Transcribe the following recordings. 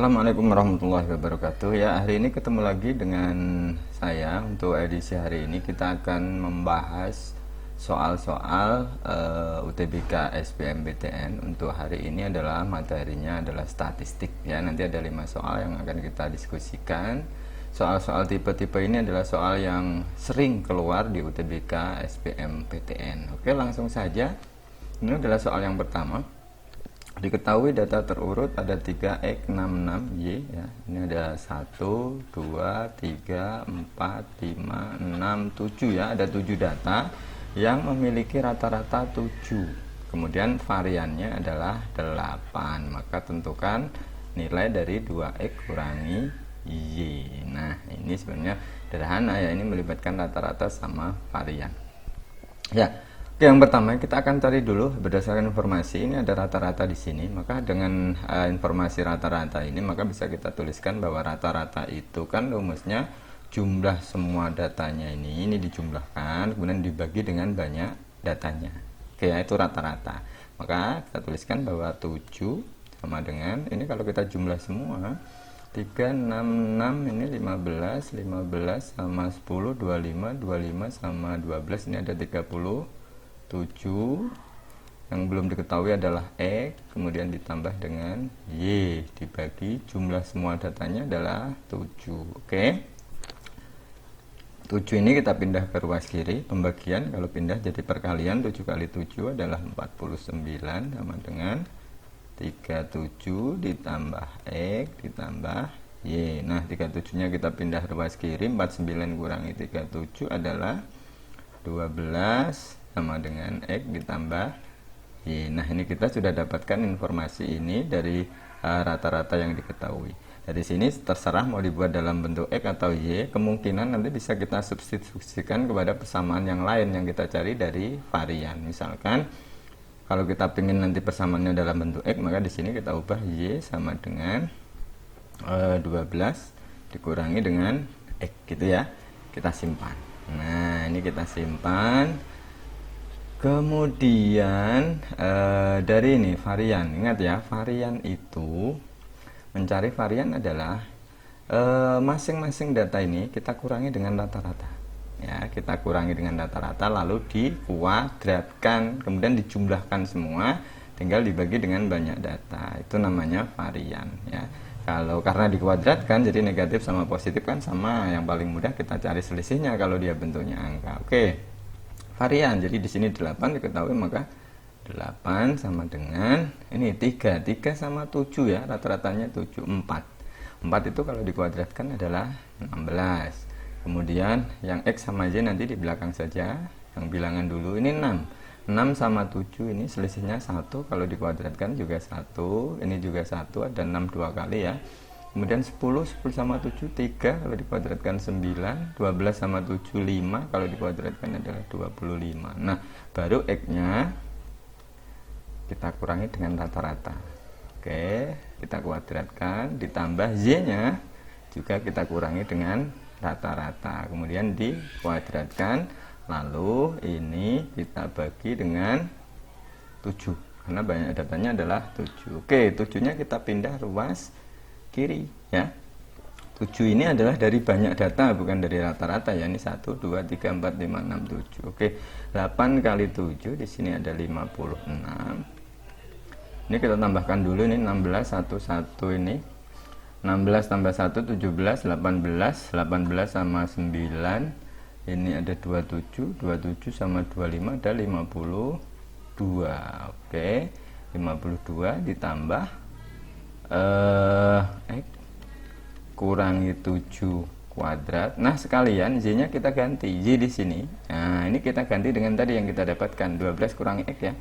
Assalamualaikum warahmatullahi wabarakatuh. Ya, hari ini ketemu lagi dengan saya. Untuk edisi hari ini kita akan membahas soal-soal UTBK SBMPTN. Untuk hari ini adalah materinya adalah statistik ya. Nanti ada 5 soal yang akan kita diskusikan. Soal-soal tipe-tipe ini adalah soal yang sering keluar di UTBK SBMPTN. Oke, langsung saja. Ini adalah soal yang pertama. Diketahui data terurut ada 3X, 66, Y ya. Ini ada 1, 2, 3, 4, 5, 6, 7 ya. Ada 7 data yang memiliki rata-rata 7. Kemudian variannya adalah 8. Maka tentukan nilai dari 2X kurangi Y. Nah, ini sebenarnya sederhana ya. Ini melibatkan rata-rata sama varian. Ya. Oke, yang pertama kita akan cari dulu berdasarkan informasi ini ada rata-rata di sini. Maka dengan informasi rata-rata ini maka bisa kita tuliskan bahwa rata-rata itu kan rumusnya jumlah semua datanya ini dijumlahkan kemudian dibagi dengan banyak datanya. Oke, ya, itu rata-rata. Maka kita tuliskan bahwa 7 sama dengan ini kalau kita jumlah semua 3, 6, 6 ini 15, 15 sama 10, 25, 25 sama 12 ini ada 30. 7 yang belum diketahui adalah X kemudian ditambah dengan Y dibagi jumlah semua datanya adalah 7. Oke, 7 ini kita pindah ke ruas kiri pembagian. Kalau pindah jadi perkalian 7 kali 7 adalah 49 sama dengan 37 ditambah X ditambah Y. Nah 37 nya kita pindah ruas kiri 49 kurangi 37 adalah 12 sama dengan X ditambah Y. Nah ini kita sudah dapatkan informasi ini dari rata-rata yang diketahui. Dari sini terserah mau dibuat dalam bentuk X atau Y. Kemungkinan nanti bisa kita substitusikan kepada persamaan yang lain yang kita cari dari varian. Misalkan kalau kita ingin nanti persamaannya dalam bentuk X, maka di sini kita ubah Y sama dengan 12 dikurangi dengan X gitu ya. Kita simpan. Nah ini kita simpan. Kemudian dari ini varian, ingat ya, varian itu mencari varian adalah masing-masing data ini kita kurangi dengan rata-rata ya, kita kurangi dengan rata-rata lalu dikuadratkan kemudian dijumlahkan semua tinggal dibagi dengan banyak data, itu namanya varian ya. Kalau karena dikuadratkan jadi negatif sama positif kan sama, yang paling mudah kita cari selisihnya kalau dia bentuknya angka. Oke, varian, jadi di sini 8 diketahui maka 8 sama dengan ini 3 sama 7 ya, rata-ratanya 7, 4 itu kalau dikuadratkan adalah 16. Kemudian yang X sama Y nanti di belakang saja, yang bilangan dulu ini 6 sama 7 ini selisihnya 1, kalau dikuadratkan juga 1, ini juga 1, ada 6 2 kali ya. Kemudian 10 sama 7 3, kalau dikuadratkan 9, 12 sama 7 5, kalau dikuadratkan adalah 25. Nah baru X nya kita kurangi dengan rata-rata. Oke, kita kuadratkan ditambah Y nya juga kita kurangi dengan rata-rata, kemudian dikuadratkan lalu ini kita bagi dengan 7 karena banyak datanya adalah 7. Oke, 7 nya kita pindah ruas kiri ya. 7 ini adalah dari banyak data bukan dari rata-rata ya. Ini 1 2 3 4 5 6 7. Oke, 8 kali 7 di sini ada 56. Ini kita tambahkan dulu, ini 16 1 1 ini 16 tambah 1 17, 18 sama 9 ini ada 27 sama 25 ada 52. Oke, 52 ditambah X kurangi 7 kuadrat. Nah sekalian Y nya kita ganti, Y di sini. Nah ini kita ganti dengan tadi yang kita dapatkan 12 kurangi X ya.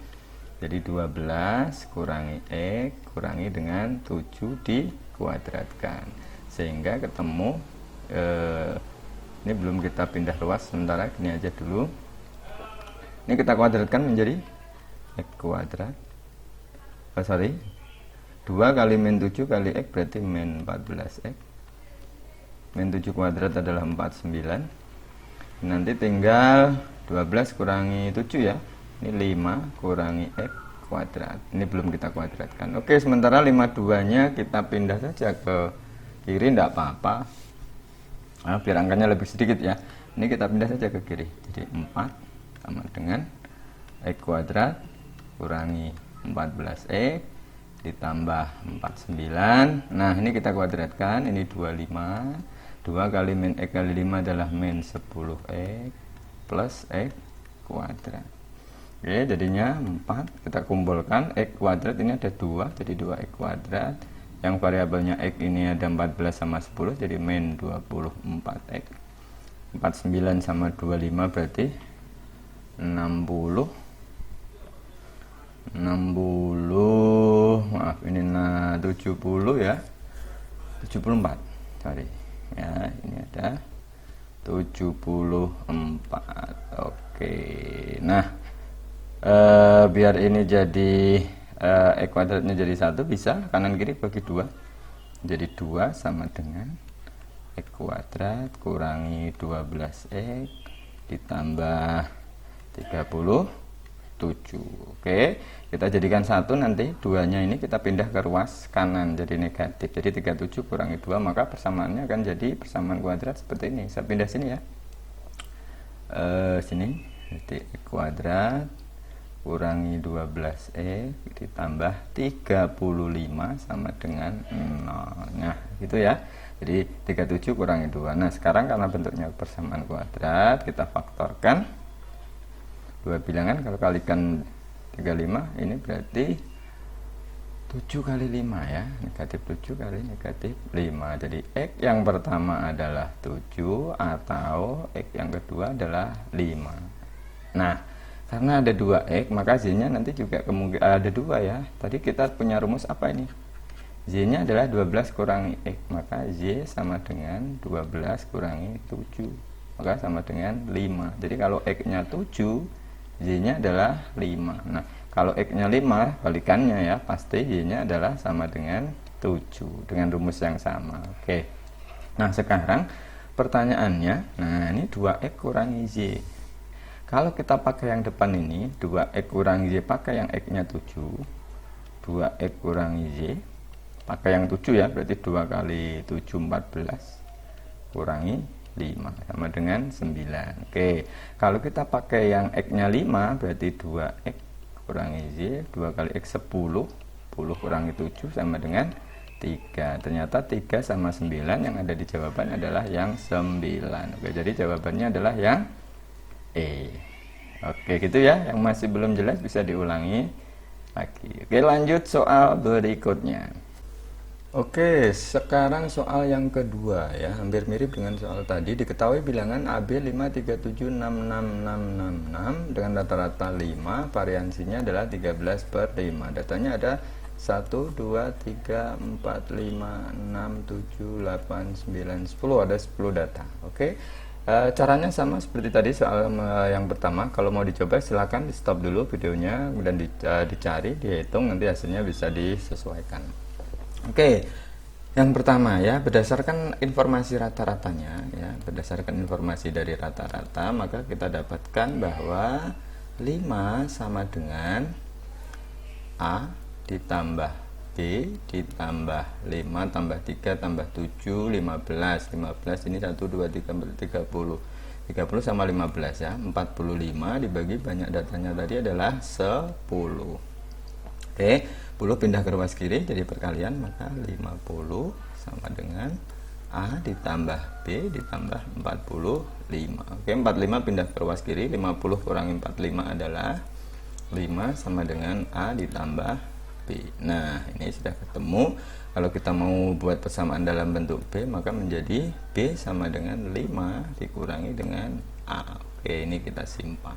Jadi 12 kurangi X kurangi dengan 7 dikuadratkan sehingga ketemu ini belum kita pindah ruas sementara, gini aja dulu. Ini kita kuadratkan menjadi X kuadrat 2 kali min 7 kali X berarti min 14X. Min 7 kuadrat adalah 49. Nanti tinggal 12 kurangi 7 ya. Ini 5 kurangi X kuadrat. Ini belum kita kuadratkan. Oke, sementara 52 nya kita pindah saja ke kiri, tidak apa-apa. Nah, biar angkanya lebih sedikit ya. Ini kita pindah saja ke kiri. Jadi 4 sama dengan X kuadrat kurangi 14X ditambah 49. Nah, ini kita kuadratkan. Ini 25. 2 kali min X kali 5 adalah min 10X plus X kuadrat. Oke, jadinya 4. Kita kumpulkan X kuadrat ini ada 2, jadi 2X kuadrat. Yang variabelnya X ini ada 14 sama 10, jadi min 24X. 49 sama 25 berarti 60. Maaf, ini 70 ya. 74. Sorry. Ya, ini ada 74. Oke. Nah, biar ini jadi X kuadratnya jadi 1, bisa kanan kiri bagi 2, jadi 2 sama dengan X kuadrat kurangi 12X ditambah 37. Oke, kita jadikan 1, nanti 2 nya ini kita pindah ke ruas kanan jadi negatif, jadi 37 kurangi 2, maka persamaannya akan jadi persamaan kuadrat seperti ini. Saya pindah sini ya, sini, jadi X kuadrat kurangi 12X ditambah 35 sama dengan 0. Nah, gitu ya. Jadi 37 kurangi 2. Nah, sekarang karena bentuknya persamaan kuadrat, kita faktorkan dua bilangan. Kalau kalikan 35, ini berarti 7 kali 5 ya. Negatif 7 kali negatif 5. Jadi X yang pertama adalah 7 atau X yang kedua adalah 5. Nah, karena ada 2X, maka Z-nya nanti juga kemungkinan ada 2 ya. Tadi kita punya rumus apa ini? Z-nya adalah 12 kurangi X, maka Z sama dengan 12 kurangi 7, maka sama dengan 5. Jadi kalau X-nya 7, Z-nya adalah 5. Nah, kalau X-nya 5, balikannya ya, pasti Y-nya adalah sama dengan 7, dengan rumus yang sama. Oke. Nah, sekarang pertanyaannya, nah ini 2X kurangi Z. Kalau kita pakai yang depan ini, 2X kurangi Z pakai yang X-nya 7, 2X kurangi Z pakai yang 7 ya, berarti 2 kali 7 14 kurangi 5 sama dengan 9. Oke, kalau kita pakai yang X-nya 5, berarti 2X kurangi Z, 2 kali X 10, 10 kurangi 7 sama dengan 3. Ternyata 3 sama 9 yang ada di jawaban adalah yang 9. Oke, jadi jawabannya adalah yang E. Oke, gitu ya. Yang masih belum jelas bisa diulangi lagi. Oke, lanjut soal berikutnya. Oke, sekarang soal yang kedua ya, hampir mirip dengan soal tadi. Diketahui bilangan AB 5376666 dengan rata-rata 5, variansinya adalah 13 per 5. Datanya ada 1, 2, 3, 4, 5, 6, 7, 8, 9, 10. Ada 10 data. Oke. Caranya sama seperti tadi soal yang pertama. Kalau mau dicoba silakan di stop dulu videonya, kemudian dicari, dihitung, nanti hasilnya bisa disesuaikan. Oke, yang pertama ya, berdasarkan informasi rata-ratanya ya, berdasarkan informasi dari rata-rata, maka kita dapatkan bahwa 5 sama dengan A ditambah B ditambah 5 tambah 3 tambah 7, 15. 15 ini 1, 2, 3, 30. 30 sama 15 ya, 45 dibagi banyak datanya tadi adalah 10. Oke, 10 pindah ke ruas kiri jadi perkalian, maka 50 sama dengan A ditambah B ditambah 45. Oke, 45 pindah ke ruas kiri, 50 kurangi 45 adalah 5 sama dengan A ditambah B. Nah, ini sudah ketemu. Kalau kita mau buat persamaan dalam bentuk B, maka menjadi B sama dengan 5 dikurangi dengan A. Oke, ini kita simpan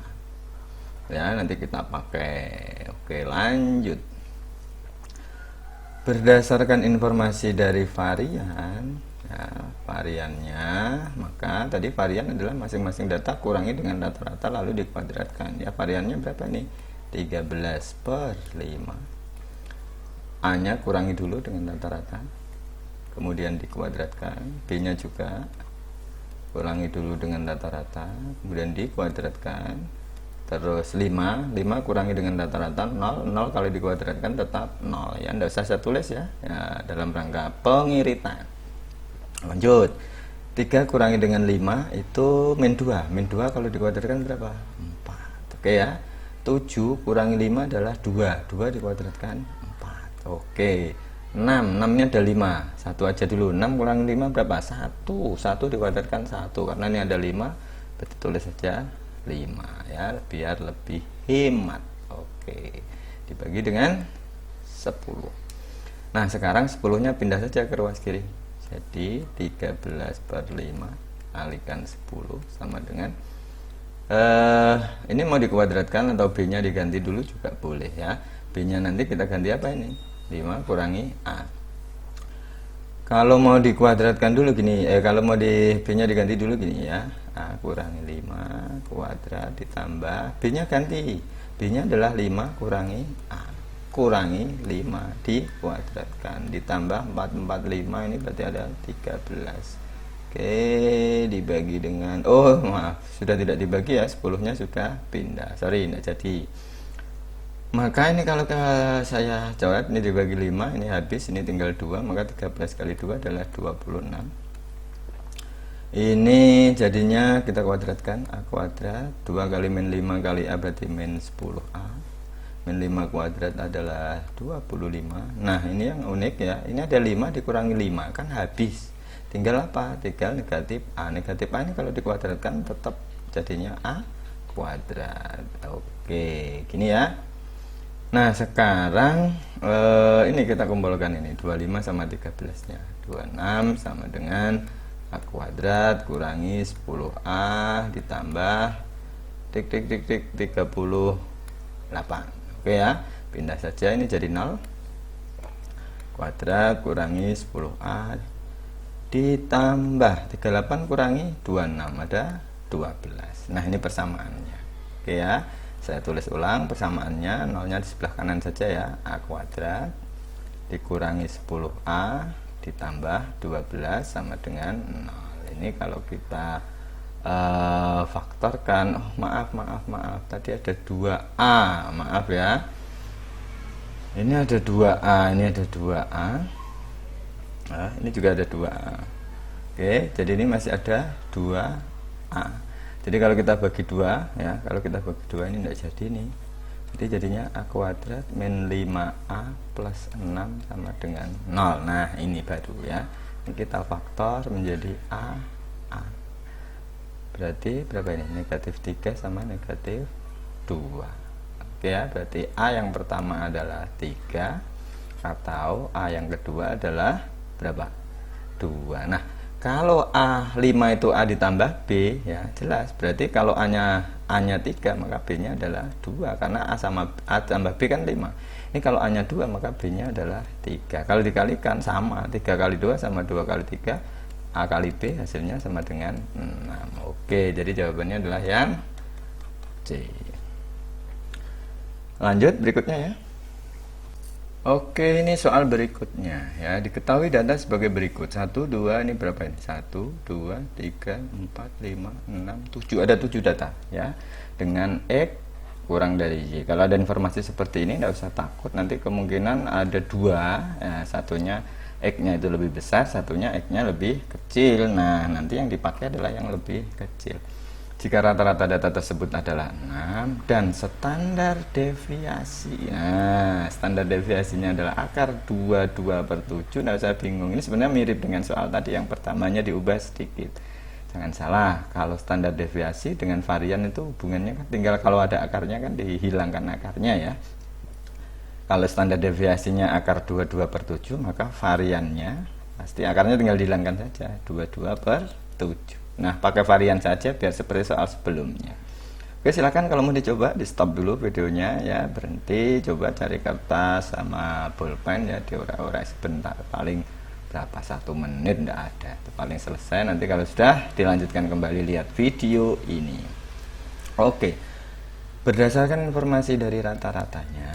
ya, nanti kita pakai. Oke, lanjut. Berdasarkan informasi dari varian ya, variannya, maka tadi varian adalah masing-masing data kurangi dengan rata-rata lalu dikuadratkan ya. Variannya berapa nih? 13 per 5. A nya kurangi dulu dengan rata-rata, kemudian dikuadratkan. B nya juga kurangi dulu dengan rata-rata, kemudian dikuadratkan. terus 5 kurangi dengan rata-rata 0 kalau dikuadratkan tetap 0 ya, nggak usah saya tulis ya, dalam rangka pengiritan. Lanjut, 3 kurangi dengan 5 itu min 2 kalau dikuadratkan berapa? 4. Oke ya. 7 kurangi 5 adalah 2 dikuadratkan 4. Oke. 6 ini ada 5, 1 aja dulu. 6 kurangi 5 berapa? 1 dikuadratkan 1, karena ini ada 5, berarti tulis saja 5 ya, biar lebih hemat. Oke, dibagi dengan 10. Nah sekarang 10 nya pindah saja ke ruas kiri, jadi 13 per 5 kalikan 10 sama dengan ini mau dikuadratkan atau B nya diganti dulu juga boleh ya. B nya nanti kita ganti apa ini? 5 kurangi A. Kalau mau dikuadratkan dulu gini, kalau mau di B nya diganti dulu gini ya, A kurangi 5 kuadrat ditambah B nya ganti, B nya adalah 5 kurangi A kurangi 5 dikuadratkan ditambah 445, ini berarti ada 13. Oke, dibagi dengan, oh maaf, sudah tidak dibagi ya, 10 nya sudah pindah, sorry tidak jadi. Maka ini kalau saya coret, ini dibagi 5, ini habis, ini tinggal 2, maka 13 kali 2 adalah 26. Ini jadinya kita kuadratkan, A kuadrat, 2 kali min 5 kali A berarti min 10A. Min 5 kuadrat adalah 25. Nah ini yang unik ya, ini ada 5 dikurangi 5, kan habis. Tinggal apa? Tinggal negatif A. Negatif A ini kalau dikuadratkan tetap jadinya A kuadrat. Oke, gini ya. Nah sekarang ini kita kumpulkan ini 25 sama 13 nya, 26 sama dengan A kuadrat kurangi 10A ditambah 38. Oke ya, pindah saja, ini jadi 0 kuadrat kurangi 10A ditambah 38 kurangi 26 ada 12. Nah ini persamaannya. Oke ya, saya tulis ulang persamaannya, nolnya di sebelah kanan saja ya, A kuadrat dikurangi 10A ditambah 12 sama dengan 0. Ini kalau kita faktorkan, oh maaf tadi ada 2A, maaf ya, ini ada 2A, ini ada 2A, nah, ini juga ada 2A. Oke, jadi ini masih ada 2A. Jadi kalau kita bagi 2 ya, kalau kita bagi 2 ini tidak jadi nih. Jadi jadinya A kuadrat min 5A plus 6 sama dengan 0. Nah ini baru ya, ini kita faktor menjadi A. Berarti berapa ini? Negatif 3 sama negatif 2. Oke ya, berarti A yang pertama adalah 3, atau A yang kedua adalah berapa? 2. Nah kalau A5 itu A ditambah B ya jelas, berarti kalau A nya 3 maka B nya adalah 2, karena A tambah B kan 5. Ini kalau A nya 2 maka B nya adalah 3. Kalau dikalikan sama, 3 kali 2 sama 2 kali 3, A kali B hasilnya sama dengan 6. Oke, jadi jawabannya adalah yang C. Lanjut berikutnya ya. Oke, ini soal berikutnya ya. Diketahui data sebagai berikut. 1, 2, ini berapa ini? 1, 2, 3, 4, 5, 6, 7. Ada 7 data ya. Dengan X kurang dari Y. Kalau ada informasi seperti ini tidak usah takut. Nanti kemungkinan ada 2 ya, satunya X-nya itu lebih besar, satunya X-nya lebih kecil. Nah, nanti yang dipakai adalah yang lebih kecil. Jika rata-rata data tersebut adalah 6 dan standar deviasi, nah standar deviasinya adalah akar 22 per 7, nah saya bingung, ini sebenarnya mirip dengan soal tadi yang pertamanya diubah sedikit. Jangan salah, kalau standar deviasi dengan varian itu hubungannya kan tinggal kalau ada akarnya kan dihilangkan akarnya ya. Kalau standar deviasinya akar 22 per 7, maka variannya pasti akarnya tinggal dihilangkan saja, 22 per 7. Nah, pakai varian saja biar seperti soal sebelumnya. Oke, silakan kalau mau dicoba, di stop dulu videonya ya, berhenti, coba cari kertas sama pulpen ya, diurai-urai sebentar, paling berapa, 1 menit, enggak ada, itu paling selesai. Nanti kalau sudah, dilanjutkan kembali lihat video ini. Oke, berdasarkan informasi dari rata-ratanya,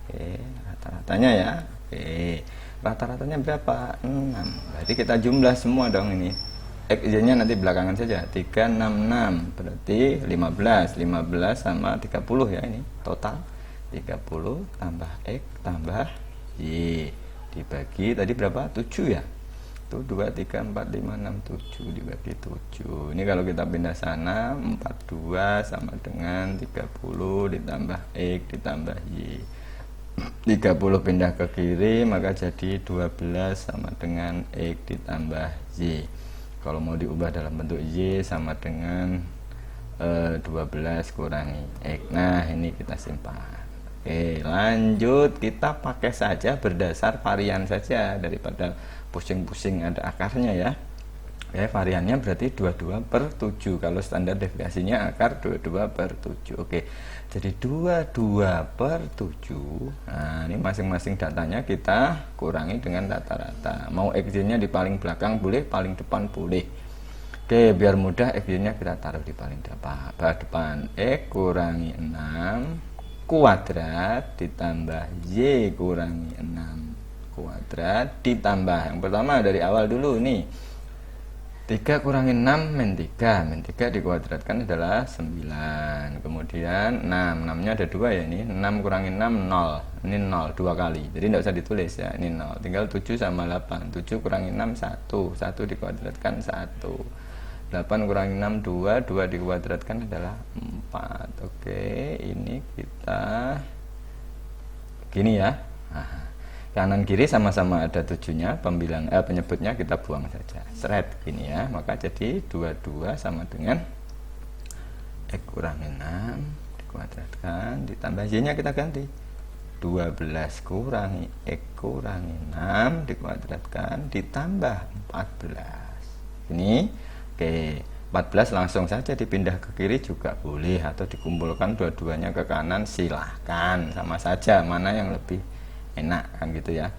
oke, rata-ratanya ya, oke, rata-ratanya berapa? 6. Berarti kita jumlah semua dong ini. X-nya nanti belakangan saja. 366 berarti 15 sama 30 ya, ini total 30 tambah X tambah Y dibagi tadi berapa? 7 ya. Itu 2, 3, 4, 5, 6, 7 dibagi 7. Ini kalau kita pindah sana 42 sama dengan 30 ditambah X ditambah Y. 30 pindah ke kiri maka jadi 12 sama dengan X ditambah Y. Kalau mau diubah dalam bentuk Y sama dengan 12 kurangi X. Nah ini kita simpan. Oke, lanjut kita pakai saja berdasar varian saja daripada pusing-pusing ada akarnya ya. Oke, variannya berarti 22 per 7. Kalau standar deviasinya akar 22 per 7. Oke, jadi 22 per 7. Nah, ini masing-masing datanya kita kurangi dengan rata-rata. Mau X-nya di paling belakang boleh, paling depan boleh. Oke, biar mudah X-nya kita taruh di paling depan. X kurangi 6 kuadrat ditambah Y kurangi 6 kuadrat ditambah yang pertama dari awal dulu nih, 3 kurangi 6 min 3 dikuadratkan adalah 9, kemudian 6 nya ada 2 ya, ini 6 kurangi 6 0, ini 0 2 kali, jadi tidak usah ditulis ya, ini 0, tinggal 7 sama 8, 7 kurangi 6 1 dikuadratkan 1, 8 kurangi 6 2 dikuadratkan adalah 4. Oke, ini kita gini ya. Nah, kanan kiri sama-sama ada 7-nya, penyebutnya kita buang saja. Seret gini ya. Maka jadi 22 sama dengan X kurangi 6 dikuadratkan ditambah Y-nya kita ganti. 12 kurangi X kurangi 6 dikuadratkan ditambah 14. Ini oke, 14 langsung saja dipindah ke kiri juga boleh, atau dikumpulkan dua-duanya ke kanan silahkan, sama saja mana yang lebih enak kan gitu ya.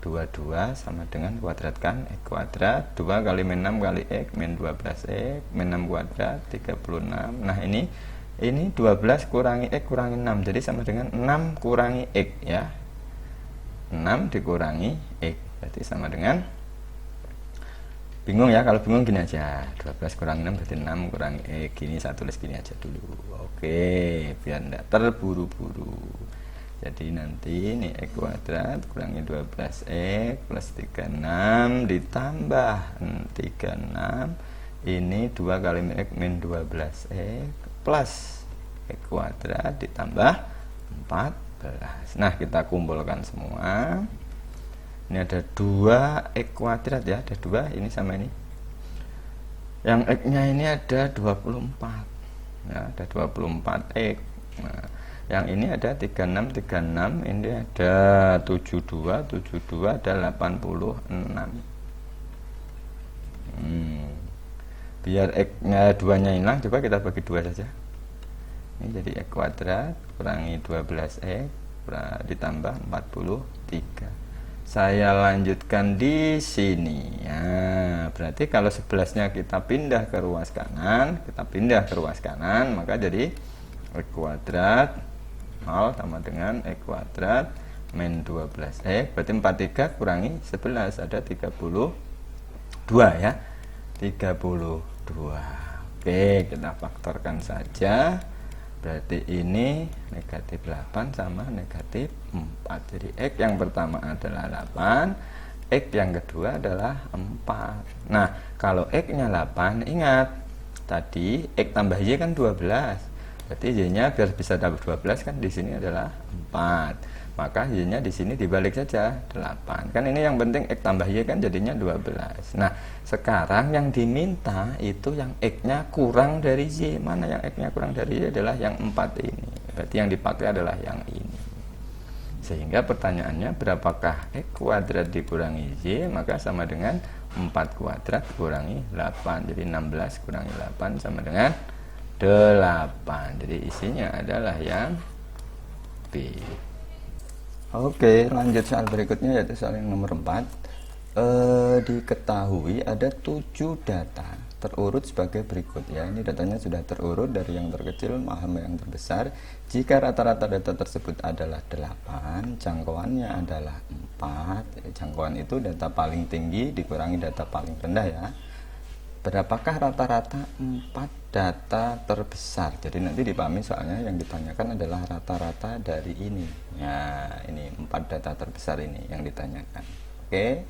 22 sama dengan kuadratkan X kuadrat, 2 kali min 6 kali X min 12X min 6 kuadrat 36. Nah ini 12 kurangi X kurangi 6 jadi sama dengan 6 kurangi X ya, 6 dikurangi X berarti sama dengan, bingung ya, kalau bingung gini aja, 12 kurangi 6 berarti 6 kurangi X, gini saya tulis gini aja dulu. Oke, biar tidak terburu-buru. Jadi nanti ini X kuadrat kurangi 12X plus 36 ditambah 36, ini 2 kali X min 12X plus X kuadrat ditambah 14. Nah kita kumpulkan semua. Ini ada 2 X kuadrat ya, ada 2 ini sama ini. Yang X nya ini ada 24 ya, ada 24 X. Nah, yang ini ada 36 ini ada 72 ada 86. Biar X nya 2 nya hilang, coba kita bagi 2 saja. Ini jadi X kuadrat kurangi 12X ditambah 43. Saya lanjutkan di sini ya, berarti kalau 11-nya kita pindah ke ruas kanan, maka jadi X kuadrat 0 sama dengan X kuadrat min 12X, berarti 43 kurangi 11 ada 32 ya, 32. Oke, kita faktorkan saja. Berarti ini negatif 8 sama negatif 4. Jadi X yang pertama adalah 8, X yang kedua adalah 4. Nah, kalau X nya 8, ingat tadi X tambah Y kan 12. Berarti Y nya biar bisa dapat 12 kan di sini adalah 4. Maka Y nya di sini dibalik saja 8. Kan ini yang penting X tambah Y kan jadinya 12. Nah, sekarang yang diminta itu yang X nya kurang dari Y. Mana yang X nya kurang dari Y adalah yang 4 ini. Berarti yang dipakai adalah yang ini. Sehingga pertanyaannya berapakah X kuadrat dikurangi Y, maka sama dengan 4 kuadrat kurangi 8. Jadi 16 kurangi 8 sama dengan 8. Jadi isinya adalah yang B. Oke, lanjut soal berikutnya, yaitu soal yang nomor 4. Diketahui ada 7 data terurut sebagai berikut ya. Ini datanya sudah terurut dari yang terkecil sampai yang terbesar. Jika rata-rata data tersebut adalah 8, jangkauannya adalah 4. Jadi, jangkauan itu data paling tinggi dikurangi data paling rendah ya. berapakah rata-rata 4 data terbesar? Jadi nanti dipahami soalnya yang ditanyakan adalah rata-rata dari ini. Ya, ini 4 data terbesar ini yang ditanyakan. Oke,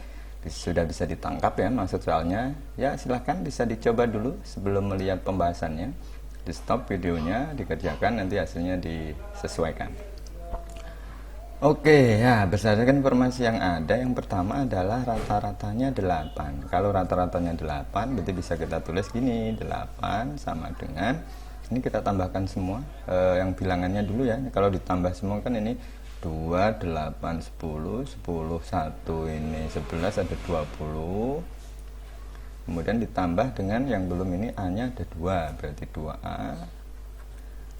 sudah bisa ditangkap ya maksud soalnya. Ya, silahkan bisa dicoba dulu sebelum melihat pembahasannya. Di stop videonya, dikerjakan, nanti hasilnya disesuaikan. Oke, ya berdasarkan informasi yang ada, yang pertama adalah rata-ratanya 8. Kalau rata-ratanya 8, berarti bisa kita tulis gini, 8 sama dengan, ini kita tambahkan semua, yang bilangannya dulu ya. Kalau ditambah semua kan ini 2, 8, 10, 10, 1, ini 11, ada 20. Kemudian ditambah dengan yang belum ini, A-nya ada 2, berarti 2A.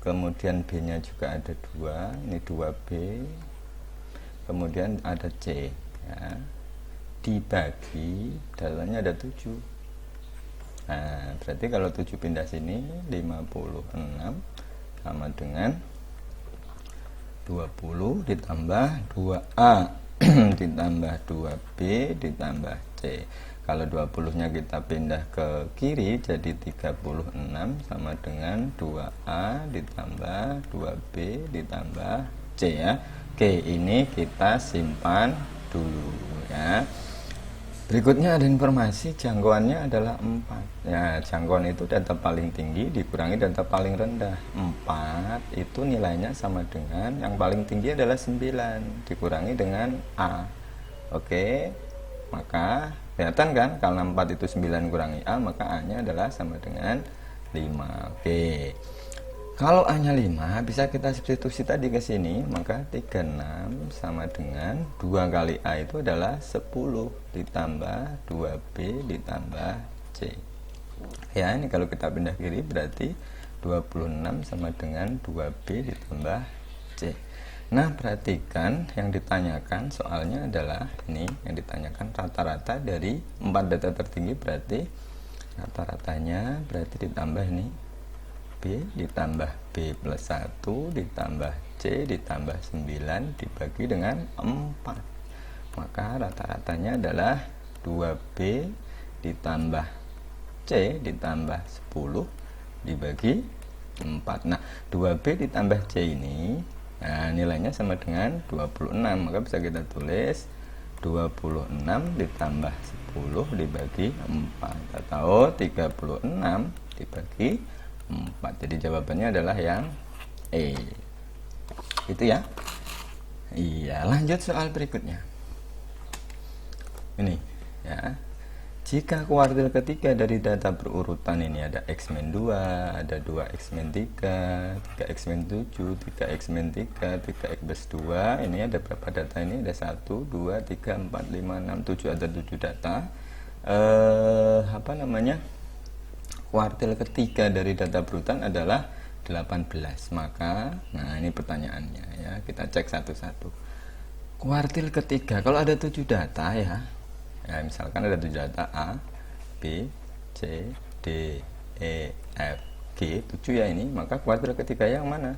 Kemudian B-nya juga ada 2, ini 2B. Kemudian ada C ya, dibagi dalamnya ada 7. Nah, berarti kalau 7 pindah sini 56 sama dengan 20 ditambah 2A ditambah 2B ditambah C. Kalau 20 nya kita pindah ke kiri jadi 36 sama dengan 2A ditambah 2B ditambah C ya. Oke, ini kita simpan dulu ya. Berikutnya ada informasi jangkauannya adalah 4. Ya, jangkauan itu data paling tinggi dikurangi data paling rendah. 4 itu nilainya sama dengan yang paling tinggi adalah 9 dikurangi dengan A. Oke. Maka kelihatan kan kalau 4 itu 9 kurangi A, maka A-nya adalah sama dengan 5. Oke. Kalau A-nya 5, bisa kita substitusi tadi ke sini, maka 36 sama dengan 2 kali A itu adalah 10 ditambah 2B ditambah C. Ya, ini kalau kita pindah kiri berarti 26 sama dengan 2B ditambah C. Nah, perhatikan yang ditanyakan soalnya adalah ini, yang ditanyakan rata-rata dari 4 data tertinggi, berarti rata-ratanya berarti ditambah ini B ditambah B plus 1 ditambah C ditambah 9 dibagi dengan 4. Maka rata-ratanya adalah 2B ditambah C ditambah 10 dibagi 4. Nah, 2B ditambah C ini, nah, nilainya sama dengan 26. Maka bisa kita tulis 26 ditambah 10 dibagi 4 atau 36 dibagi 4. Jadi jawabannya adalah yang E. Itu ya. Iya, lanjut soal berikutnya. Ini ya. Jika kuartil ketiga dari data berurutan ini ada X min 2, ada 2X min 3, 3X min 7, 3X min 3, 3X plus 2, ini ada berapa data ini? Ada 1, 2, 3, 4, 5, 6, 7, ada 7 data. Apa namanya? Kuartil ketiga dari data berurutan adalah 18. Maka, nah ini pertanyaannya ya, kita cek satu-satu. Kuartil ketiga, kalau ada 7 data ya, misalkan ada 7 data A, B, C, D, E, F, G, 7 ya ini, maka kuartil ketiga yang mana?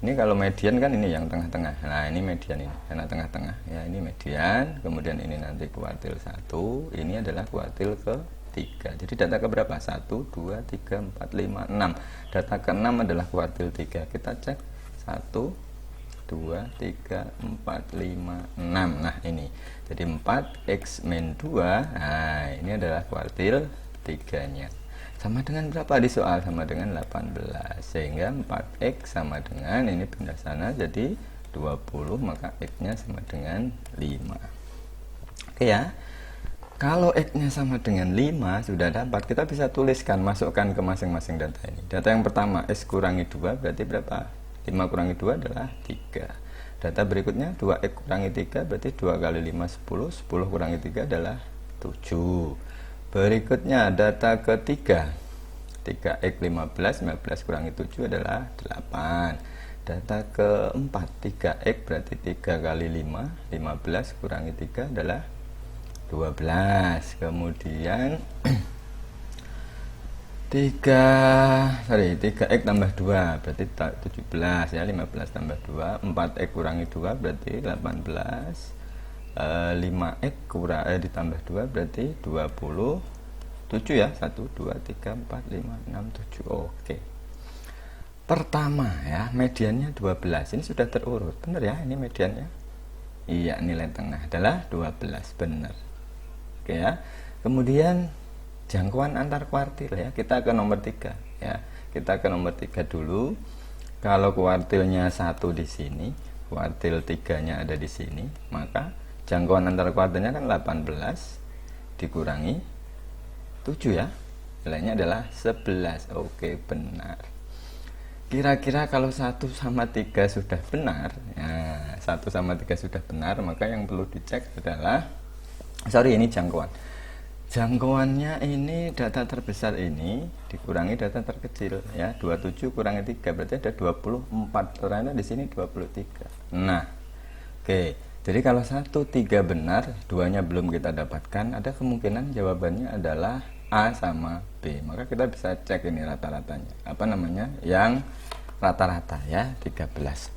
Ini kalau median kan ini yang tengah-tengah. Nah, ini median ini, karena tengah-tengah ya, ini median, kemudian ini nanti kuartil 1, ini adalah kuartil ke 3. Jadi data ke berapa? 1, 2, 3, 4, 5, 6. Data ke-6 adalah kuartil 3. Kita cek 1, 2, 3, 4, 5, 6. Nah, ini. Jadi 4X min 2. Nah, ini adalah kuartil 3-nya. Sama dengan berapa di soal? Sama dengan 18. Sehingga 4X sama dengan, ini pindah sana jadi 20, maka X-nya sama dengan 5. Oke ya. Kalau X-nya sama dengan 5 sudah dapat, kita bisa tuliskan, masukkan ke masing-masing data ini. Data yang pertama, X kurangi 2 berarti berapa? 5 kurangi 2 adalah 3. Data berikutnya, 2X kurangi 3 berarti 2 kali 5, 10. 10 kurangi 3 adalah 7. Berikutnya, data ketiga, 3X 15, 15 kurangi 7 adalah 8. Data keempat, 3X berarti 3 kali 5, 15 kurangi 3 adalah 12. Kemudian 3X tambah 2 berarti 17 ya, 15 tambah 2, 4X kurangi 2 berarti 18, 5X ditambah 2 berarti 28. 7 ya, 1 2 3 4 5 6 7. Oke. Pertama ya, mediannya 12. Ini sudah terurut, benar ya, ini mediannya. Iya, nilai tengah adalah 12, benar. Oke ya. Kemudian jangkauan antar kuartil ya, kita ke nomor 3 ya. Kita ke nomor 3 dulu. Kalau kuartilnya 1 di sini, kuartil 3-nya ada di sini, maka jangkauan antar kuartilnya kan 18 dikurangi 7 ya. Nilainya adalah 11. Oke, benar. Kira-kira kalau 1 sama 3 sudah benar, ya, 1 sama 3 sudah benar, maka yang perlu dicek adalah, ini jangkauan. Jangkauannya ini, data terbesar ini dikurangi data terkecil ya, 27 kurangi 3 berarti ada 24, karena di sini 23. Nah, oke. Jadi kalau 1, 3 benar, 2-nya belum kita dapatkan, ada kemungkinan jawabannya adalah A sama B. Maka kita bisa cek ini rata-ratanya. Apa namanya? Yang rata-rata ya, 13.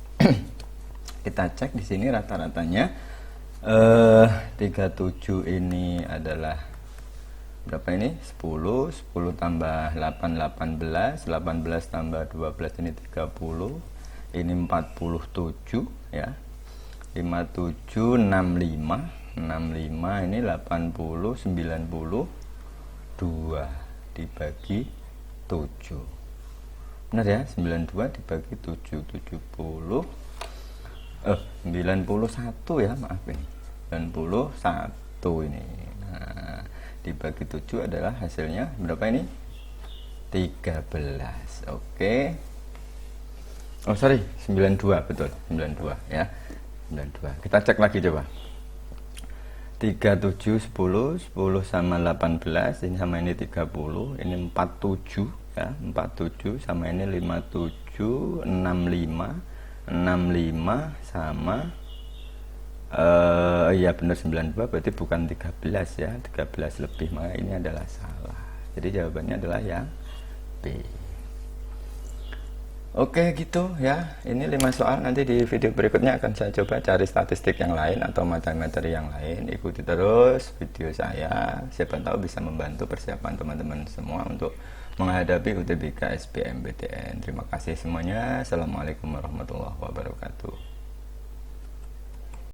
Kita cek di sini rata-ratanya. 37 ini adalah berapa ini? 10 tambah 8, 18 tambah 12 ini 30, ini 47 ya, 57, 65 ini 80, 92 dibagi 7, benar ya, 92 dibagi 7, 70, 91 ya, maaf ini 91 ini. Nah, dibagi 7 adalah hasilnya berapa ini? 13. Oke. 92, betul, 92 ya. 92. Kita cek lagi coba. 37, 10 sama 18, ini sama ini 30, ini 47 ya, 47 sama ini 57, 65 sama iya benar 92, berarti bukan 13 ya, 13 lebih, maka ini adalah salah. Jadi jawabannya adalah yang B. Oke gitu ya, ini 5 soal. Nanti di video berikutnya akan saya coba cari statistik yang lain atau materi yang lain. Ikuti terus video saya, siapa tahu bisa membantu persiapan teman-teman semua untuk menghadapi UTBK SBMPTN. Terima kasih semuanya. Assalamualaikum warahmatullahi wabarakatuh.